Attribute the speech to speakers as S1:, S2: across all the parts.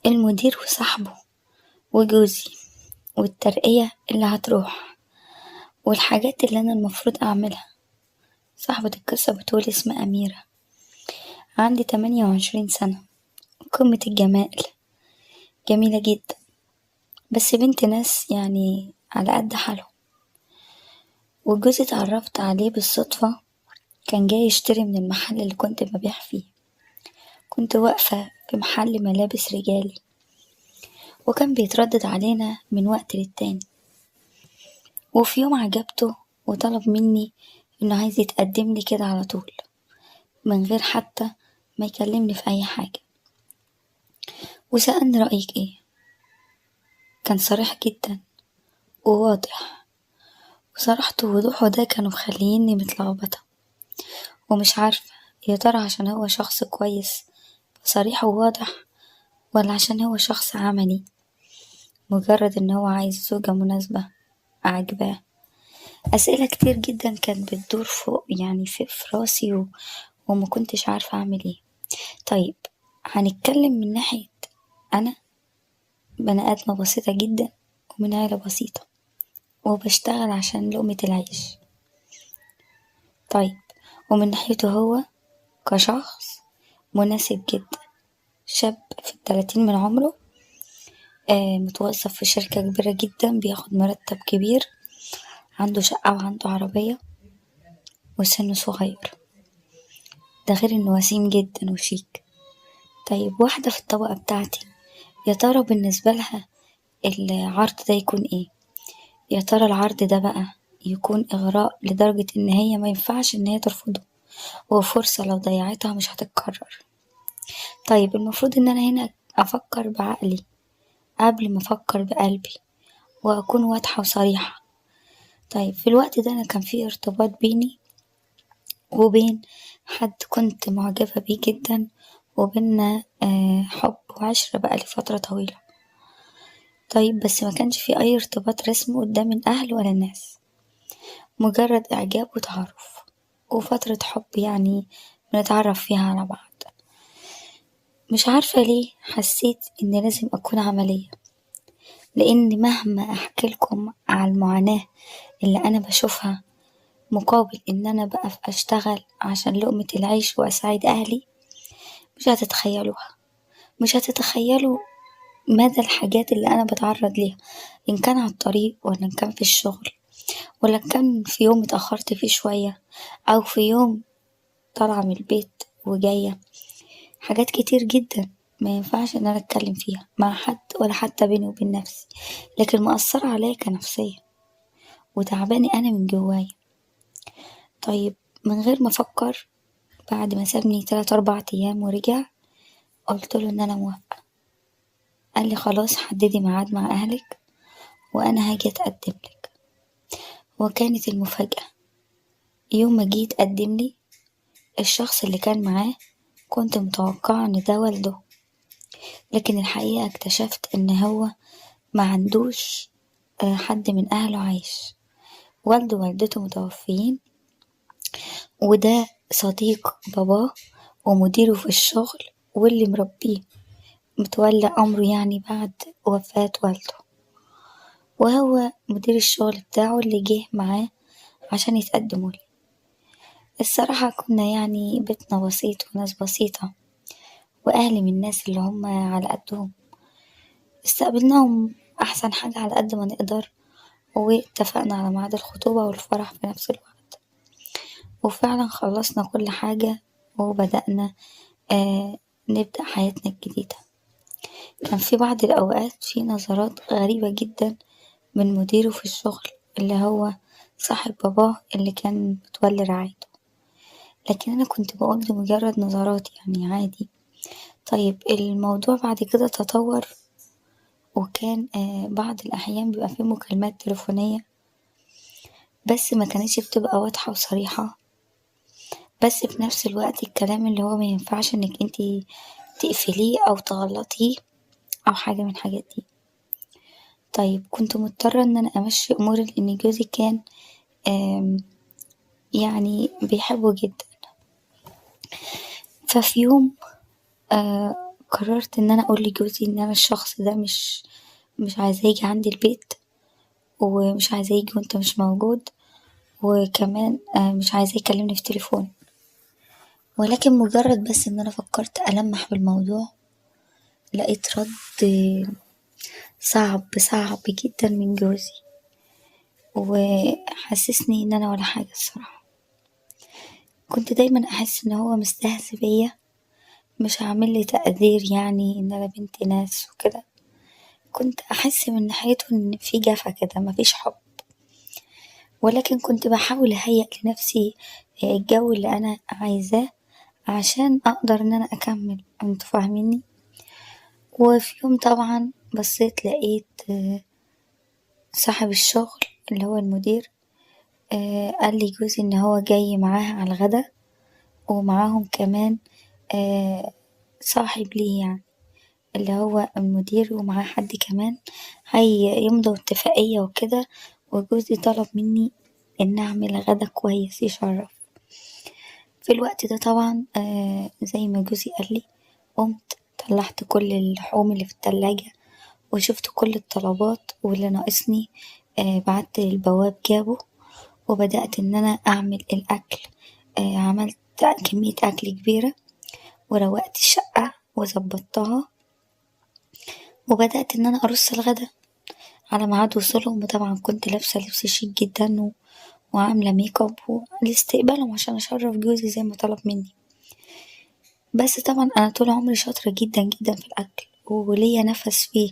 S1: المدير وصاحبه وجوزي والترقية اللي هتروح والحاجات اللي أنا المفروض أعملها. صاحبة القصة بتقول اسمها أميرة، عندي 28 سنة، قمة الجمال، جميلة جدا، بس بنت ناس يعني على قد حالهم. وجوزي اتعرفت عليه بالصدفة، كان جاي يشتري من المحل اللي كنت ببيع فيه. كنت واقفة في محل ملابس رجالي، وكان بيتردد علينا من وقت للتاني. وفي يوم عجبته وطلب مني إنه عايز يتقدم لي كده على طول، من غير حتى ما يكلمني في أي حاجة، وسألني رأيك إيه. كان صريح جدا وواضح، وصراحته ووضوحه ده كانوا مخليني متلخبطة ومش عارفة يا ترى عشان هو شخص كويس صريح وواضح، ولا عشان هو شخص عملي مجرد إن هو عايز زوجة مناسبة عاجباه. أسئلة كتير جدا كانت بتدور فوق يعني في راسي وما كنتش عارفة أعمل إيه. طيب، هنتكلم من ناحية أنا بني آدمة بسيطة جدا ومن عيلة بسيطة وبشتغل عشان لقمة العيش. طيب، ومن ناحيته هو كشخص مناسب جدا، شاب في ال30 من عمره، متوظف في شركة كبيرة جدا، بياخد مرتب كبير، عنده شقة وعنده عربية، وسنه صغير، ده غير انه وسيم جدا وشيك. طيب، واحدة في الطبقة بتاعتي، يا ترى بالنسبة لها العرض ده يكون ايه؟ يا ترى العرض ده بقى يكون إغراء لدرجة إن هي ما ينفعش إن هي ترفضه، وفرصة لو ضيعتها مش هتتكرر. طيب، المفروض إن أنا هنا أفكر بعقلي قبل ما أفكر بقلبي، وأكون واضحة وصريحة. طيب، في الوقت ده أنا كان في ارتباط بيني وبين حد كنت معجبة بيه جدا، وبينا حب وعشرة بقالي فترة طويلة. طيب، بس ما كانش في أي ارتباط رسمي قدام الأهل ولا الناس، مجرد إعجاب وتعارف وفترة حب يعني بنتعرف فيها على بعض. مش عارفة ليه حسيت إن لازم أكون عملية، لأن مهما أحكيلكم على المعاناة اللي أنا بشوفها مقابل إن أنا بقى أشتغل عشان لقمة العيش وأساعد أهلي، مش هتتخيلوها، مش هتتخيلوا مدى الحاجات اللي أنا بتعرض ليها، إن كان على الطريق ولا إن كان في الشغل، ولا إن كان في يوم اتأخرت فيه شوية، أو في يوم طالعة من البيت وجاية. حاجات كتير جدا ما ينفعش إن أنا أتكلم فيها مع حد ولا حتى بيني وبين نفسي، لكن مأثرة عليا كنفسية وتعباني أنا من جوايا. طيب، من غير ما أفكر، بعد ما سابني 3 4 أيام ورجع، قلتله إن أنا موافقة. قالي خلاص حددي ميعاد مع أهلك وأنا هاجي أتقدملك. وكانت المفاجأة، يوم ما جه يتقدملي الشخص اللي كان معاه كنت متوقعة إن ده والده، لكن الحقيقة اكتشفت إن هو ما عندوش حد من أهله عايش، والده ووالدته متوفيين، وده صديق باباه ومديره في الشغل واللي مربيه، متولى أمره يعني بعد وفاة والده، وهو مدير الشغل بتاعه اللي جه معاه عشان يتقدموا لي. الصراحة كنا يعني بيتنا بسيط وناس بسيطة، وأهلي من الناس اللي هم على قدهم، استقبلناهم أحسن حاجة على قد ما نقدر، واتفقنا على ميعاد الخطوبة والفرح في نفس الوقت. وفعلا خلصنا كل حاجة وبدأنا نبدأ حياتنا الجديدة. كان في بعض الأوقات في نظرات غريبة جدا من مديره في الشغل اللي هو صاحب باباه اللي كان متولي رعايته، لكن أنا كنت بقول دي مجرد نظرات يعني عادي. طيب، الموضوع بعد كده تطور، وكان بعض الأحيان بيبقى فيه مكالمات تليفونية، بس ما كانتش بتبقى واضحة وصريحة، بس في نفس الوقت الكلام اللي هو مينفعش انك انتي تقفليه أو تغلطيه أو حاجة من الحاجات دي. طيب، كنت مضطرة إن أنا أمشي أموري لأن جوزي كان يعني بيحبه جدا. ففي يوم قررت ان انا اقول لجوزي ان انا الشخص ده مش عايزاه يجي عندي البيت، ومش عايزاه يجي وانت مش موجود، وكمان مش عايزاه يكلمني في التليفون. ولكن مجرد بس ان انا فكرت ألمح بالموضوع، لقيت رد صعب جدا من جوزي، وحسسني ان انا ولا حاجة الصراحة. كنت دايما احس ان هو مستهزئ بيا، مش عامل لي تقدير، يعني ان انا بنت ناس وكده. كنت احس من ناحيته ان في جفا كده، مفيش حب. ولكن كنت بحاول اهيئ لنفسي الجو اللي انا عايزاه عشان اقدر ان انا اكمل، انتوا فاهميني. وفي يوم طبعا بصيت لقيت صاحب الشغل اللي هو المدير قال لي جوزي ان هو جاي معاه على الغدا، ومعاهم كمان صاحب ليه يعني، اللي هو المدير ومعاه حد كمان، هيمضوا اتفاقية وكده. وجوزي طلب مني ان اعمل غدا كويس يشرف. في الوقت ده طبعا زي ما جوزي قال لي، قمت طلعت كل اللحوم اللي في التلاجة، وشفت كل الطلبات واللي ناقصني بعت للبواب جابه، وبدأت إن أنا أعمل الأكل. عملت كمية أكل كبيرة، وروقت الشقة وظبطتها، وبدأت إن أنا أرص الغدا على ميعاد وصولهم. وطبعا كنت لابسة لبس شيك جدا وعاملة ميك اب لاستقبالهم عشان أشرف جوزي زي ما طلب مني. بس طبعا أنا طول عمري شاطرة جدا في الأكل، وليا نفس فيه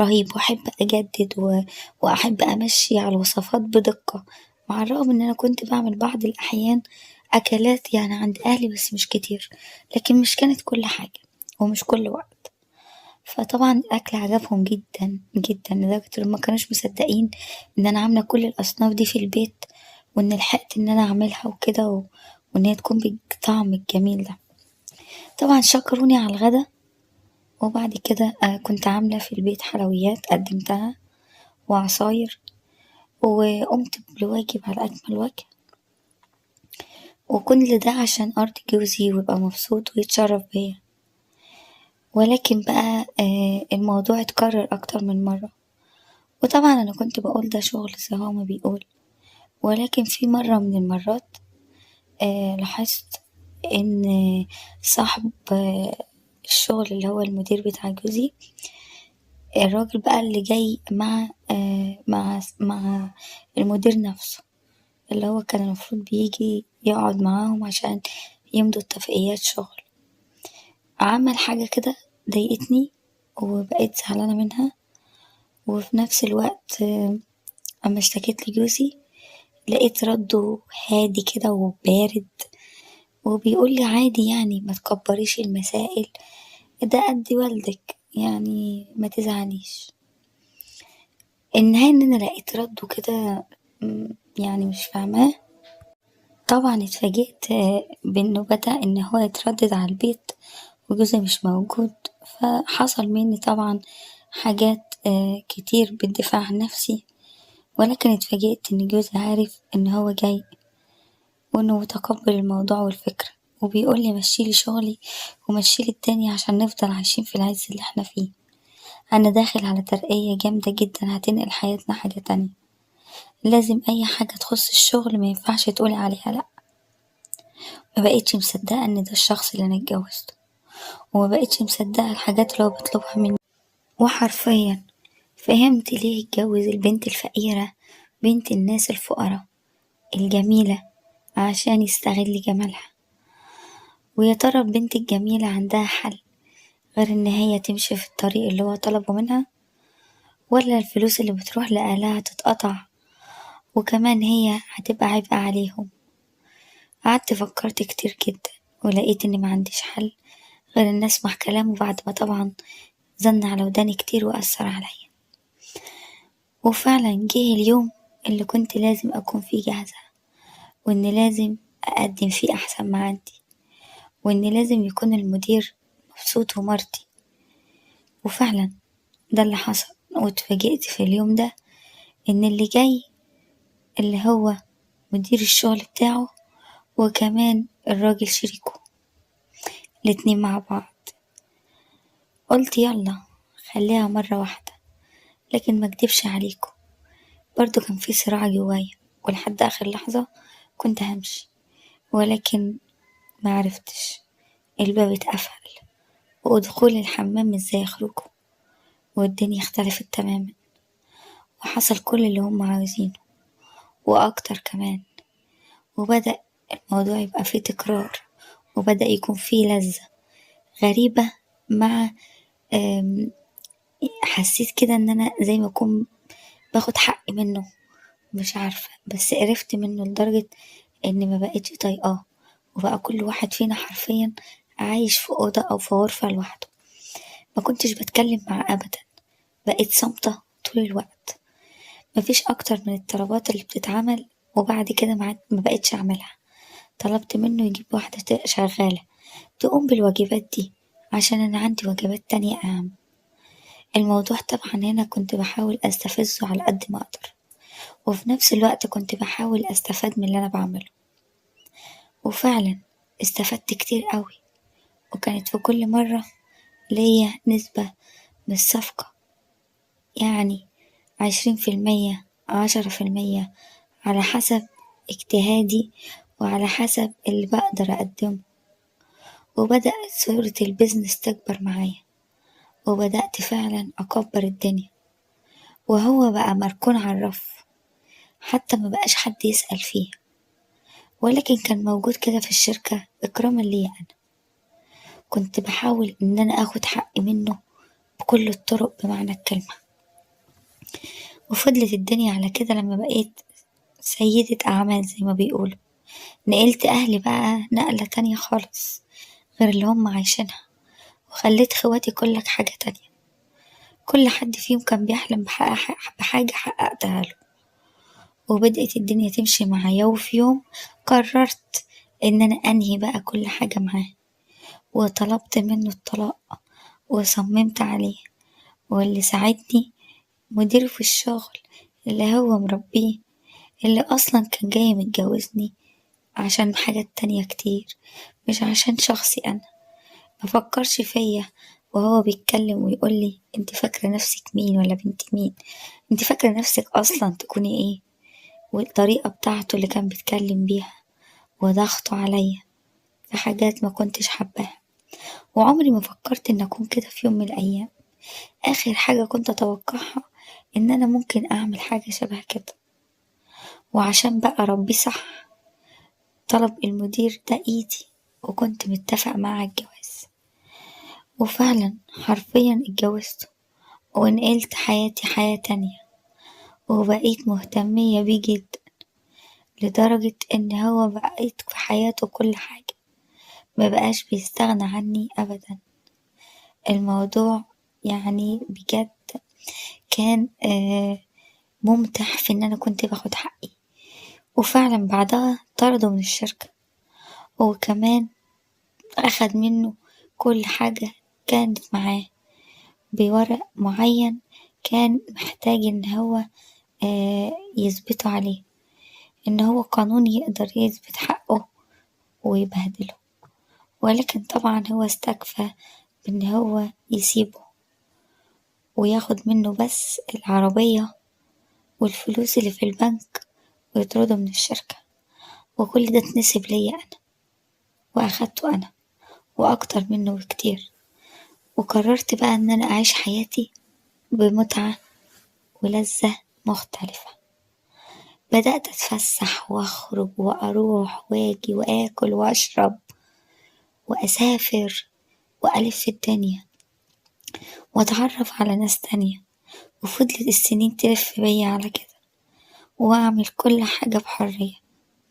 S1: رهيب، وأحب أجدد وأحب أمشي على الوصفات بدقة. مع الرغم إن أنا كنت بعمل بعض الأحيان أكلات يعني عند أهلي، بس مش كتير، لكن مش كانت كل حاجة ومش كل وقت. فطبعا الأكل عجبهم جدا لدرجة إن ما كانوش مصدقين إن أنا عاملة كل الأصناف دي في البيت، وإن لحقت إن أنا أعملها وكده وإن هي تكون بالطعم الجميل ده. طبعا شكروني على الغدا. وبعد كده كنت عاملة في البيت حلويات قدمتها وعصاير، وقمت بالواجب على أكمل وجه، وكل ده عشان أرضي جوزي ويبقى مبسوط ويتشرف بيا. ولكن بقى الموضوع اتكرر أكتر من مرة، وطبعا أنا كنت بقول ده شغل زي هو ما بيقول. ولكن في مرة من المرات لاحظت إن صاحب الشغل اللي هو المدير بتاع جوزي، الراجل بقى اللي جاي مع المدير نفسه، اللي هو كان المفروض بيجي يقعد معاهم عشان يمضوا اتفاقيات شغل، عمل حاجة كده ضايقتني وبقيت زعلانة منها. وفي نفس الوقت أما اشتكيت لجوزي، لقيت رده هادي كده وبارد، وبيقولي عادي يعني ما تكبريش المسائل، ده قد والدك يعني ما تزعليش. النهاية ان انا لقيت رده كده يعني مش فاهماه. طبعا اتفاجئت بانه بدأ ان هو يتردد على البيت وجوزي مش موجود. فحصل مني طبعا حاجات كتير بالدفاع عن نفسي. ولكن اتفاجئت ان جوزي عارف ان هو جاي، وانه متقبل الموضوع والفكرة، وبيقولي مشيلي شغلي ومشيلي الدنيا عشان نفضل عايشين في العز اللي احنا فيه. انا داخل على ترقية جامدة جدا هتنقل حياتنا حاجة تانية. لازم اي حاجة تخص الشغل ما ينفعش تقولي عليها لا. ما بقيتش مصدقة ان ده الشخص اللي انا اتجوزته، وما بقيتش مصدقة الحاجات اللي هو بيطلبها مني. وحرفيا فهمت ليه اتجوز البنت الفقيرة، بنت الناس الفقراء الجميلة، عشان يستغل جمالها. ويا ترى البنت الجميلة عندها حل غير ان هي تمشي في الطريق اللي هو طلبه منها، ولا الفلوس اللي بتروح لأهلها تتقطع وكمان هي هتبقى عبء عليهم؟ قعدت فكرت كتير جدا، ولقيت اني ما عنديش حل غير ان اسمع كلامه، بعد ما طبعا زن على وداني كتير وأثر عليا. وفعلا جه اليوم اللي كنت لازم أكون فيه جاهزة، وإن لازم أقدم فيه أحسن ما عندي، وإن لازم يكون المدير مبسوط ومرضي. وفعلا ده اللي حصل. واتفاجئت في اليوم ده إن اللي جاي اللي هو مدير الشغل بتاعه، وكمان الراجل شريكه، الاتنين مع بعض. قلت يلا خليها مرة واحدة، لكن ما اكدبش عليكم، برضو كان في صراع جوايا، ولحد آخر لحظة كنت همشي، ولكن ما عرفتش. الباب اتقفل، ودخول الحمام مش زي خروجه، والدنيا اختلفت تماما، وحصل كل اللي هم عاوزينه وأكتر كمان. وبدأ الموضوع يبقى فيه تكرار، وبدأ يكون فيه لذة غريبة مع آم، حسيت كده ان انا زي ما اكون باخد حقي منه، مش عارفة، بس قرفت منه لدرجة اني ما بقتش طايقاه. وبقى كل واحد فينا حرفيا عايش في أوضة أو في غرفة لوحده. ما كنتش بتكلم معاه أبدا، بقيت صامتة طول الوقت. مفيش أكتر من الطلبات اللي بتتعمل، وبعد كده ما بقتش أعملها. طلبت منه يجيب واحدة شغالة تقوم بالواجبات دي، عشان أنا عندي واجبات تانية أهم. الموضوع طبعا هنا كنت بحاول أستفزه على قد ما أقدر، وفي نفس الوقت كنت بحاول أستفاد من اللي أنا بعمله. وفعلا استفدت كتير قوي، وكانت في كل مرة ليا نسبة من الصفقة، يعني 20%، 10%، على حسب اجتهادي وعلى حسب اللي بقدر أقدمه. وبدأت صورة البيزنس تكبر معايا، وبدأت فعلا أكبر الدنيا، وهو بقى مركون على الرف، حتى ما بقاش حد يسأل فيه، ولكن كان موجود كده في الشركة إكراما ليا أنا. كنت بحاول إن أنا أخد حقي منه بكل الطرق بمعنى الكلمة. وفضلت الدنيا على كده لما بقيت سيدة أعمال زي ما بيقولوا. نقلت أهلي بقى نقلة تانية خالص غير اللي هم عايشينها، وخليت خواتي كلك حاجة تانية. كل حد فيهم كان بيحلم بحاجة حققتها له، وبدأت الدنيا تمشي معايا. وفي يوم قررت إن أنا أنهي بقى كل حاجة معاه، وطلبت منه الطلاق، وصممت عليه. واللي ساعدني مدير في الشغل اللي هو مربيه، اللي أصلا كان جاي متجوزني عشان حاجات تانية كتير، مش عشان شخصي أنا. مفكرش فيا وهو بيتكلم ويقولي انت فاكرة نفسك مين ولا بنت مين، انت فاكرة نفسك أصلا تكوني ايه. والطريقة بتاعته اللي كان بيتكلم بيها، وضغطه عليا في حاجات ما كنتش حباها. وعمري ما فكرت ان اكون كده في يوم من الايام. اخر حاجة كنت اتوقعها ان انا ممكن اعمل حاجة شبه كده. وعشان بقى ربي صح، طلب المدير ده ايدي، وكنت متفق مع الجواز. وفعلا حرفيا اتجوزته، ونقلت حياتي حياة تانية، وبقيت مهتمية بيه جدا، لدرجة ان هو بقيت في حياته كل حاجة، ما بقاش بيستغنى عني ابدا. الموضوع يعني بجد كان ممتع في ان انا كنت باخد حقي. وفعلا بعدها طرده من الشركة، وكمان اخد منه كل حاجة كانت معاه بورق معين، كان محتاج ان هو يثبته عليه، ان هو قانون يقدر يثبت حقه ويبهدله. ولكن طبعا هو استكفى بان هو يسيبه، وياخد منه بس العربية والفلوس اللي في البنك، ويطرده من الشركة. وكل ده اتنسب ليا أنا، وأخدته أنا وأكتر منه بكتير. وقررت بقى إن أنا أعيش حياتي بمتعة ولذة مختلفة. بدأت أتفسح وأخرج وأروح وأجي وآكل وأشرب وأسافر وألف في الدنيا، وأتعرف على ناس تانية. وفضلت السنين تلف بيا على كده، وأعمل كل حاجة بحرية،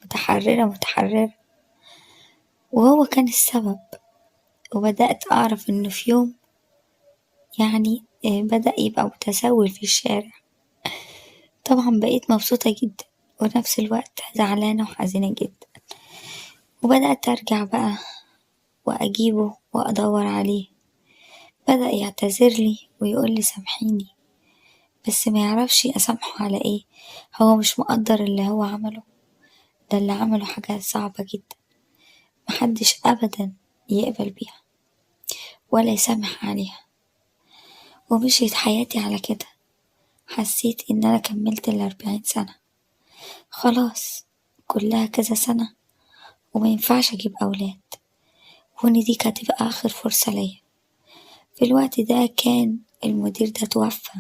S1: متحررة متحررة. وهو كان السبب. وبدأت أعرف إنه في يوم يعني بدأ يبقى متسول في الشارع. طبعا بقيت مبسوطة جدا، ونفس الوقت زعلانة وحزينة جدا. وبدأت أرجع بقى وأجيبه وأدور عليه. بدأ يعتذرلي ويقولي سامحيني، بس ما يعرفش أسامحه على إيه. هو مش مقدر اللي هو عمله، ده اللي عمله حاجة صعبة جدا، محدش أبدا يقبل بيها ولا يسامح عليها. ومشيت حياتي على كده. حسيت إن أنا كملت ال40 سنة، خلاص كلها كذا سنة ومينفعش أجيب أولاد، وإن دي كانت هتبقى آخر فرصة ليا. في الوقت ده كان المدير ده توفى،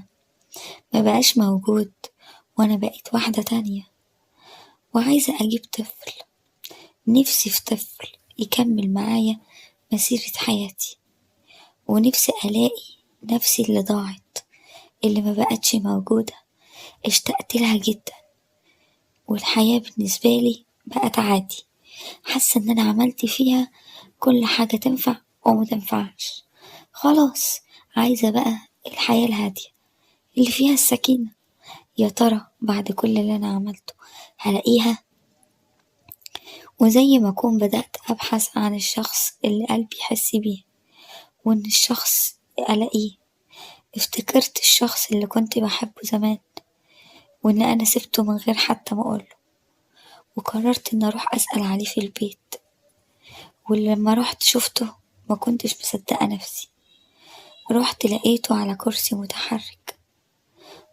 S1: مبقاش موجود، وأنا بقيت واحدة تانية وعايزة أجيب طفل. نفسي في طفل يكمل معايا مسيرة حياتي، ونفسي ألاقي نفسي اللي ضاعت، اللي مبقتش موجودة. اشتقت لها جدا، والحياة بالنسبة لي بقت عادي. حاسة إن أنا عملت فيها كل حاجة تنفع ومتنفعش. خلاص عايزة بقى الحياة الهادية اللي فيها السكينة. يا ترى بعد كل اللي أنا عملته هلاقيها؟ وزي ما أكون بدأت أبحث عن الشخص اللي قلبي يحس بيه، وإن الشخص ألاقيه. افتكرت الشخص اللي كنت بحبه زمان، وإن أنا سبته من غير حتى ما أقوله، وقررت إن أروح أسأل عليه في البيت. ولما رحت شفته ما كنتش مصدقة نفسي. رحت لقيته على كرسي متحرك،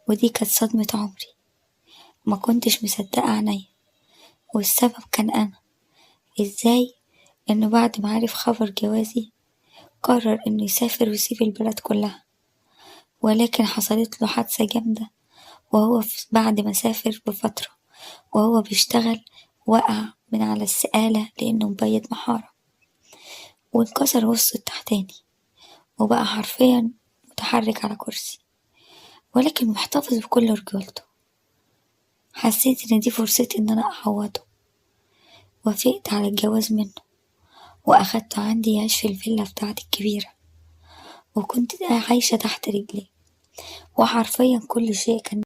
S1: ودي كانت صدمة عمري. ما كنتش مصدقة عينيا، والسبب كان أنا. إزاي إنه بعد ما عرف خبر جوازي قرر إنه يسافر ويسيب البلد كلها؟ ولكن حصلت له حادثة جامدة، وهو بعد ما سافر بفترة وهو بيشتغل وقع من على السقالة لأنه مبيت محارة، وانكسر وسطه التحتاني، وبقى حرفيا متحرك على كرسي، ولكن محتفظ بكل رجولته. حسيت إن دي فرصتي إن أنا أعوضه. وافقت على الجواز منه، وأخدته عندي يعيش في الفيلا بتاعتي الكبيرة، وكنت عايشة تحت رجليه، وحرفيا كل شيء كان